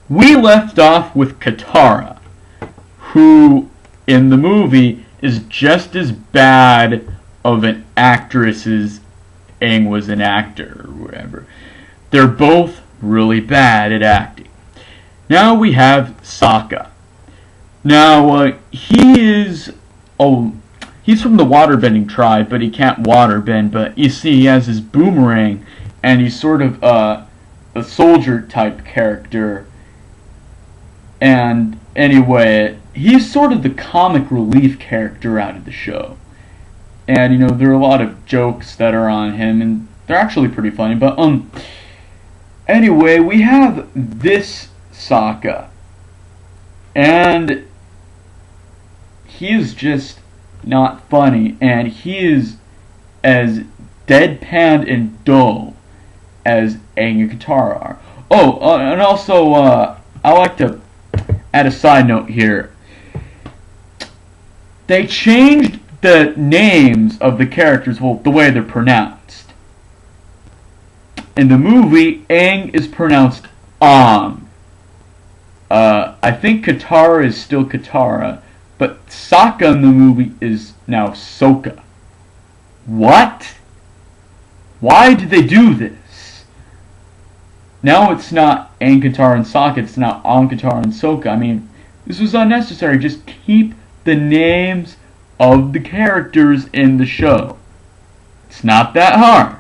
We left off with Katara, who in the movie is just as bad of an actress as Aang was an actor or whatever. They're both really bad at acting. Now we have Sokka. Now he's from the waterbending tribe, but he can't waterbend. But you see, he has his boomerang, and he's sort of a soldier type character. And anyway, he's sort of the comic relief character out of the show. And you know, there are a lot of jokes that are on him, and they're actually pretty funny. But anyway, we have this Sokka, and he is just not funny, and he is as deadpan and dull as Aang and Katara are. Oh, and also, I like to add a side note here. They changed the names of the characters, well, the way they're pronounced. In the movie, Aang is pronounced Aang. I think Katara is still Katara, but Sokka in the movie is now Sokka. What? Why did they do this? Now it's not Aang, Katara, and Sokka, it's now Aang, Katara, and Sokka. I mean, this was unnecessary. Just keep the names of the characters in the show. It's not that hard.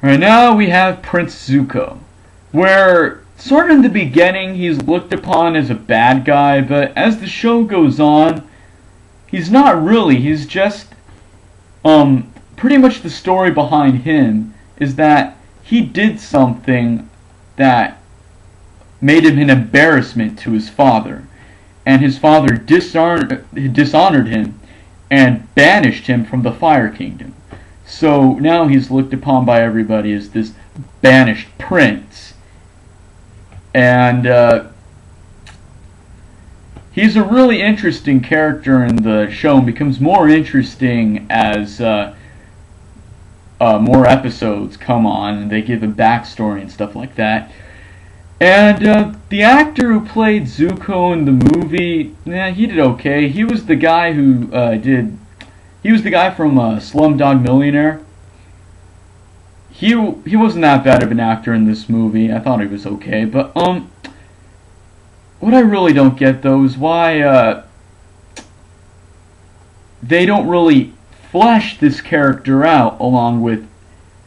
Right now we have Prince Zuko, where sort of in the beginning he's looked upon as a bad guy, but as the show goes on, he's not really. He's just pretty much the story behind him is that he did something that made him an embarrassment to his father, and his father dishonored him and banished him from the Fire Kingdom. So now he's looked upon by everybody as this banished prince. And he's a really interesting character in the show, and becomes more interesting as more episodes come on and they give a backstory and stuff like that. And the actor who played Zuko in the movie, he did okay. He was the guy who he was the guy from Slumdog Millionaire. He wasn't that bad of an actor in this movie. I thought he was okay, but what I really don't get though is why they don't really flesh this character out along with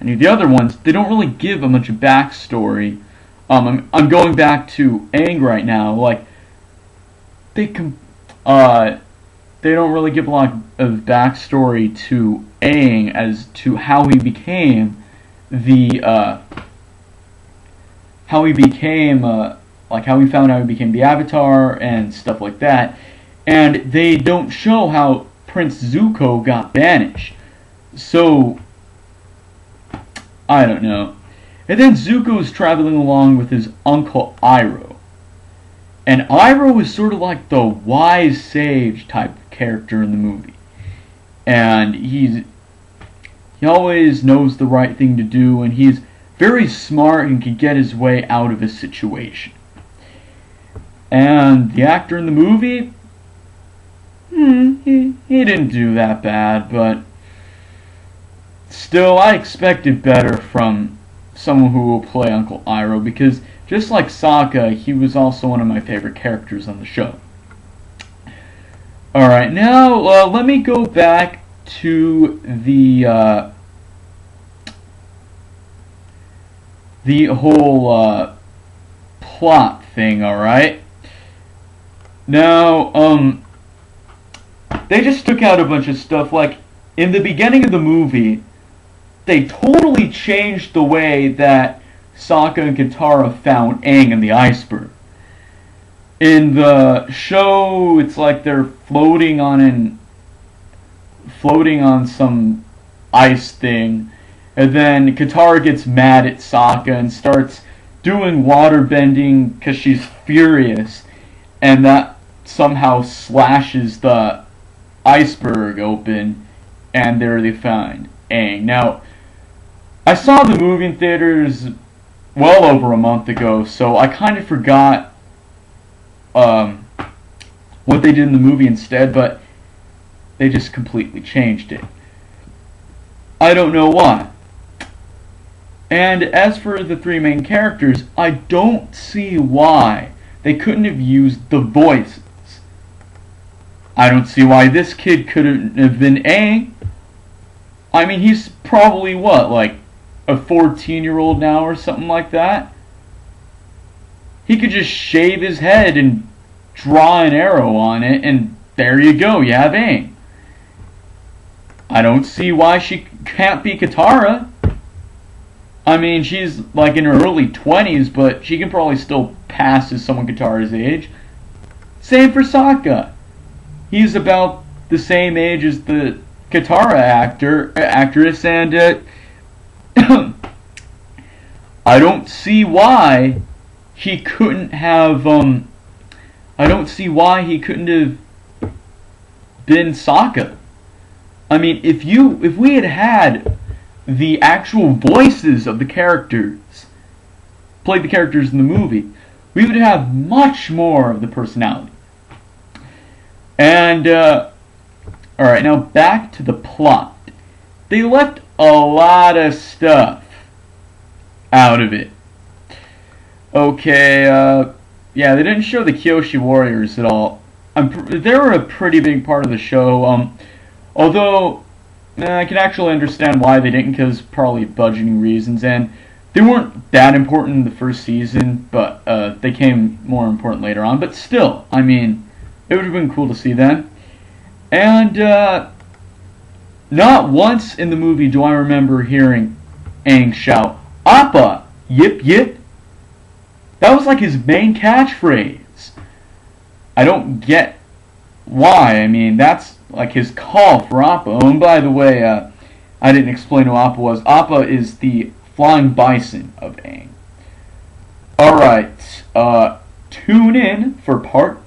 any of the other ones. They don't really give a much of backstory. I'm going back to Aang right now. Like they don't really give a lot of backstory to Aang as to how he became how he found out he became the Avatar and stuff like that. And they don't show how Prince Zuko got banished. So I don't know. And then Zuko is traveling along with his uncle Iroh. And Iroh is sort of like the wise sage type character in the movie. And he always knows the right thing to do, and he's very smart and can get his way out of a situation. And the actor in the movie, he didn't do that bad, but still, I expected better from someone who will play Uncle Iroh, because just like Sokka, he was also one of my favorite characters on the show. Alright, now let me go back to the whole plot thing, alright? Now, they just took out a bunch of stuff. Like, in the beginning of the movie, they totally changed the way that Sokka and Katara found Aang in the iceberg. In the show, it's like they're floating on some ice thing, and then Katara gets mad at Sokka and starts doing water bending because she's furious, and that somehow slashes the iceberg open, and there they find Aang. Now, I saw the movie in theaters well over a month ago, so I kind of forgot what they did in the movie instead, but they just completely changed it. I don't know why. And as for the three main characters, I don't see why they couldn't have used the voices. I don't see why this kid couldn't have been Aang. I mean, he's probably, what, like a 14-year-old now or something like that? He could just shave his head and draw an arrow on it, and there you go, you have Aang. I don't see why she can't be Katara. I mean, she's like in her early 20s, but she can probably still pass as someone Katara's age. Same for Sokka. He's about the same age as the Katara actress, and I don't see why he couldn't have. I don't see why he couldn't have been Sokka. I mean, if we had had the actual voices of the characters, played the characters in the movie, we would have much more of the personality. And, alright, now back to the plot. They left a lot of stuff out of it. Okay, yeah, they didn't show the Kyoshi Warriors at all. They were a pretty big part of the show, although I can actually understand why they didn't, because probably budgeting reasons, and they weren't that important in the first season, but they came more important later on. But still, I mean, it would have been cool to see them. And not once in the movie do I remember hearing Aang shout, "Appa! Yip yip!" That was like his main catchphrase. I don't get why. I mean, that's like his call for Appa. Oh, and by the way, I didn't explain who Appa was. Appa is the flying bison of Aang. Alright, tune in for part